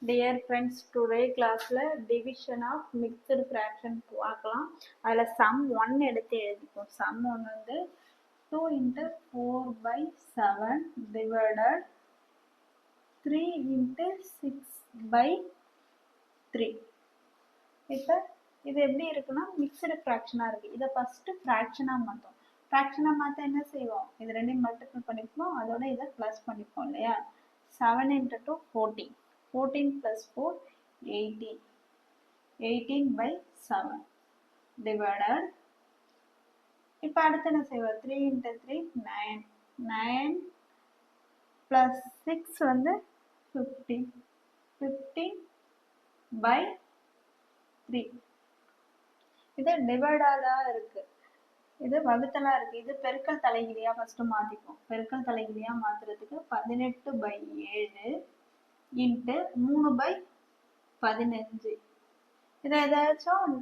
Dear friends, today classல division of mixed fraction பார்க்கலாம். அதில் sum 1 எடுத்து எழுதிப்போம். sum 1 வந்து 2 into 4 by 7 divided 3 into 6 by 3. இப்போ இது எப்படி இருக்குன்னா மிக்சடு ஃப்ராக்ஷனாக இருக்குது. இதை ஃபஸ்ட்டு ஃப்ராக்ஷனாக மாற்றோம். ஃப்ராக்ஷனாக மாற்ற என்ன செய்வோம்? இது ரெண்டையும் மல்டிபிள் பண்ணிப்போம், அதோட இதை ப்ளஸ் பண்ணிப்போம் இல்லையா? 7 into 2 14. 14 plus 4 18. 18 by 7 divided. இப்போ அடுத்து என்ன செய்வோம்? 3 into 3 9. 9 plus 6 வந்து 15. 15 by 3. இது டிவைடாக இருக்கு, இது வகுத்தலா இருக்கு. இது பெருக்கல் தலைகீழியா ஃபர்ஸ்ட் மாத்திப்போம். பெருக்கல் தலைகீழியா மாத்துறதுக்கு 18 by 7 இன்ட்டு 3 by 15. இதை ஏதாச்சும்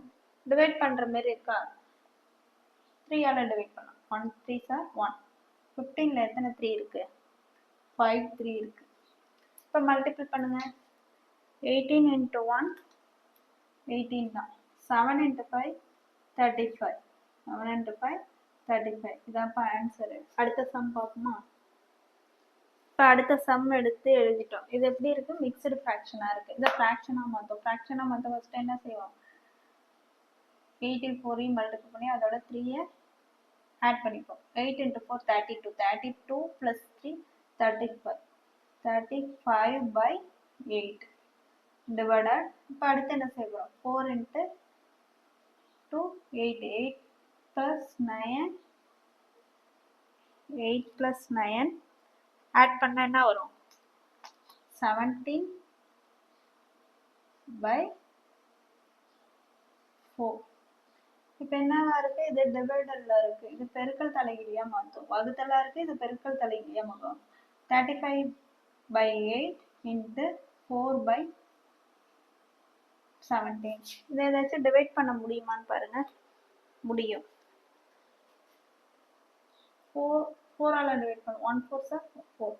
டிவைட் பண்ற மாதிரி இருக்கா? 3ஆல டிவைட் பண்ணலாம். 1 3s are 1. 15ல எத்தனை 3 இருக்கு? 5 3 இருக்கு. இப்போ மல்டிபிள் பண்ணுங்க. 18 into 1 18 தான். 7 into 5 35. 7 into 5 35. இதான்ப்பா ஆன்சரு. அடுத்த சம் பார்ப்போமா? இப்போ அடுத்த சம் எடுத்து எழுதிட்டோம். இது எப்படி இருக்கு? மிக்சடு ஃப்ராக்ஷனாக இருக்கு. இதை ஃப்ராக்ஷனாக மாற்றோம். ஃப்ராக்ஷனாக மாற்ற ஃபர்ஸ்ட் என்ன செய்வோம்? 8 4 மல்டிபிள் பண்ணி அதோட 3 ஆட் பண்ணிப்போம். 8 into 4 32. 32 plus 3 35. 35 by 8 divided. இப்போ அடுத்து என்ன செய்வோம்? 4 into 2 8. 8 plus 9. 8 plus 9 ஆட் பண்ண என்ன வரும்? 17 by 4. இப்போ என்னவா இருக்கு? இது டிவைடர்ல இருக்கு. இது பெருக்கல் தலைகீழியா மாற்றும். வகுத்தலா இருக்கு, இது பெருக்கல் தலைகீழியா மாற்றும். 35 by 8 into 4 by 17. இதை ஏதாச்சும் டிவைட் பண்ண முடியுமான்னு பாருங்க. முடியும். 4ஆல டிவைட் பண்ணும். 1 4s are 4.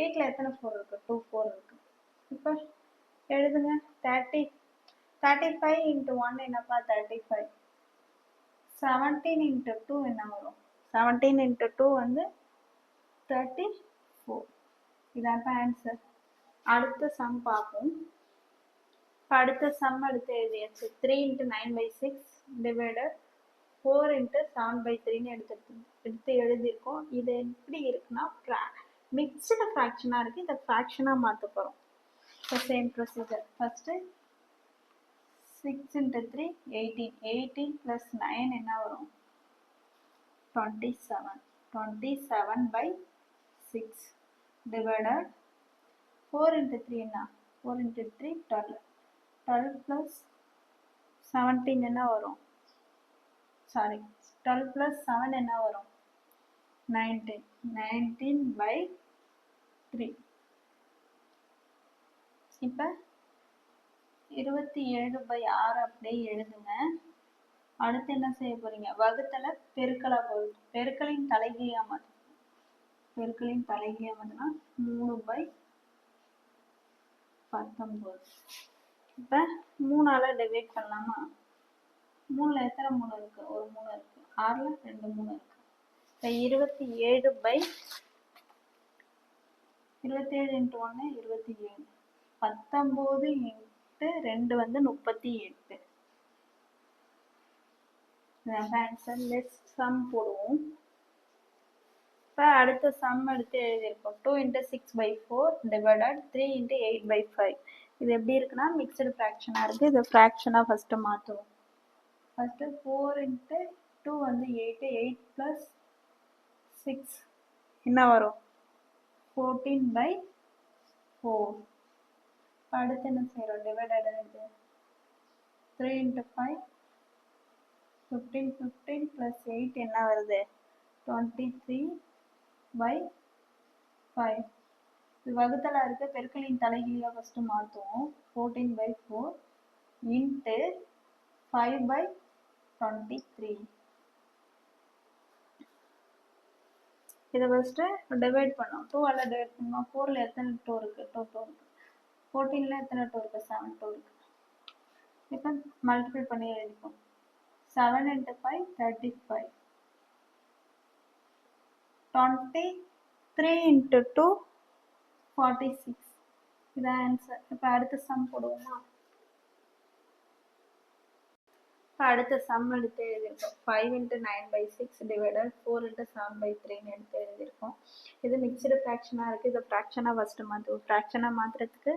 8ல எத்தனை 4 இருக்கு? 2 4 இருக்கு. இப்போ எழுதுங்க. 35 into 1 என்னப்பா? 35. 17 into 2 என்ன வரும்? 17 into 2 வந்து 34. இதான் ஆன்சர். அடுத்த சம் பார்ப்போம். அடுத்த சம் எடுத்து எழுதியாச்சு. 3 into 9 by 6 divided 4 into 7 by 3 எடுத்து எழுதியிருக்கோம். இது எப்படி இருக்குன்னா மிக்சடு ஃப்ராக்ஷனாக இருக்குது. இதை ஃப்ராக்ஷனாக மாற்ற போகிறோம். இப்போ same procedure. First 6 into 3 18. 18 plus 9 என்ன வரும்? 27. 27 by 6 divided 4 into 3 என்ன? 4 into 3 12. 12 plus 17 என்ன வரும்? சாரி, 12 plus 7 என்ன வரும்? 19. 19 by 3. இப்போ 27 by 6 அப்படியே எழுதுங்க. அடுத்து என்ன செய்ய போறீங்க? வகுத்தல பெருக்கலா போகுது. பெருக்கலின் தலைகீழியா மாற்றும். பெருக்கலின் தலைகீழியா மாற்றினா 3 by 19. இப்போ 3ஆல டிவைட் பண்ணலாமா? 3ல எத்தனை 3 இருக்கு? ஒரு 3 இருக்கு. 6ல 2 3 இருக்கு. இப்போ 27 by 27 into 1 27. 19 into 2 வந்து 38. ஆன்சர். நெக்ஸ்ட் சம் போடுவோம். இப்போ அடுத்த சம் எடுத்து எழுதியிருக்கோம். 2 into 6 by 4 divided 3 into 8 by 5. இது எப்படி இருக்குன்னா மிக்சடு ஃப்ராக்ஷனாக இருக்குது. இதை ஃப்ராக்ஷனாக ஃபஸ்ட்டு மாற்றுவோம். ஃபஸ்ட்டு 4 into 2 வந்து 8. 8 plus 6 என்ன வரும்? 14 by 4. அடுத்து என்ன செய்கிறோம்? டிவைடட் எடுத்து 3 into 5 15. 15 plus 8 என்ன வருது? 23 by 5. இது வகுத்தலா இருக்கு. பெருக்கலின் தலைகீழியா ஃபர்ஸ்ட் மாற்றுவோம். 14 by 4 into 5 by 23. இதை ஃபர்ஸ்ட் டிவைட் பண்ணோம். 2ஆல டிவைட் பண்ணோம். 4ல எத்தனை 2 இருக்கு? 2 இருக்கு. 14ல எத்தனை 2 இருக்கு? 7 2 இருக்கு. இப்போ மல்டிபிள் பண்ணி எழுதிப்போம். 7 into 5 35. 23 into 2 46. இதான் ஆன்சர். இப்போ அடுத்த சம் போடுவோமா? இப்போ அடுத்த சம் எடுத்து எழுதியிருக்கோம். 5 into 9/6 divided 4 into 7/3 எடுத்து எழுதியிருக்கோம். இது மிக்சடு ஃப்ராக்ஷனாக இருக்குது. இதை ஃப்ராக்ஷனாக ஃபஸ்ட்டு மாற்றுவோம். ஃப்ராக்ஷனாக மாற்றுறதுக்கு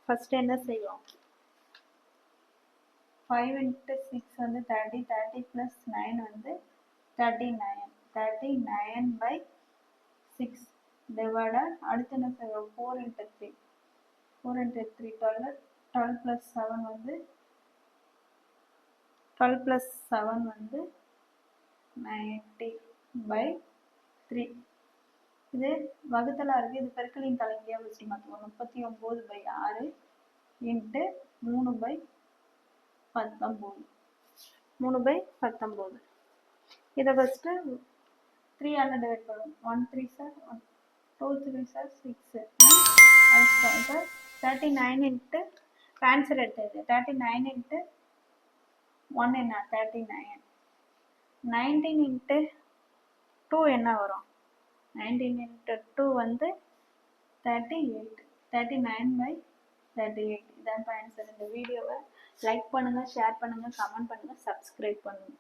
ஃபஸ்ட்டு என்ன செய்வோம்? 5 into 6 வந்து 30, 30 plus 9 வந்து 39. 39/6 divided அடுத்து என்ன செய்வோம்? 4 into 3. 4 into 3 12. 12 plus 7 வந்து 12 plus 7 வந்து 90/3. இது வகுத்தலா இருக்குது. இது பெருக்கலின் தலைகீழாக வச்சு மாற்றுவோம். 39/6 இன்ட்டு 3/19. 3/19. இதை ஃபஸ்ட்டு 3ஆல் டிவைட் பண்ணுவோம். 1 3 சார் 1, 2 3 சார் 6. இப்போ 39 இன்ட்டு ஆன்சர் எடுத்தது 39 இன்ட்டு 1 என்ன? 39. 19 இன்ட்டு 2 என்ன வரும்? 19 இன்ட்டு 2 வந்து 38. 39/38. இதான் ஆன்சர். இந்த வீடியோவை லைக் பண்ணுங்கள், ஷேர் பண்ணுங்கள், கமெண்ட் பண்ணுங்கள், சப்ஸ்கிரைப் பண்ணுங்கள்.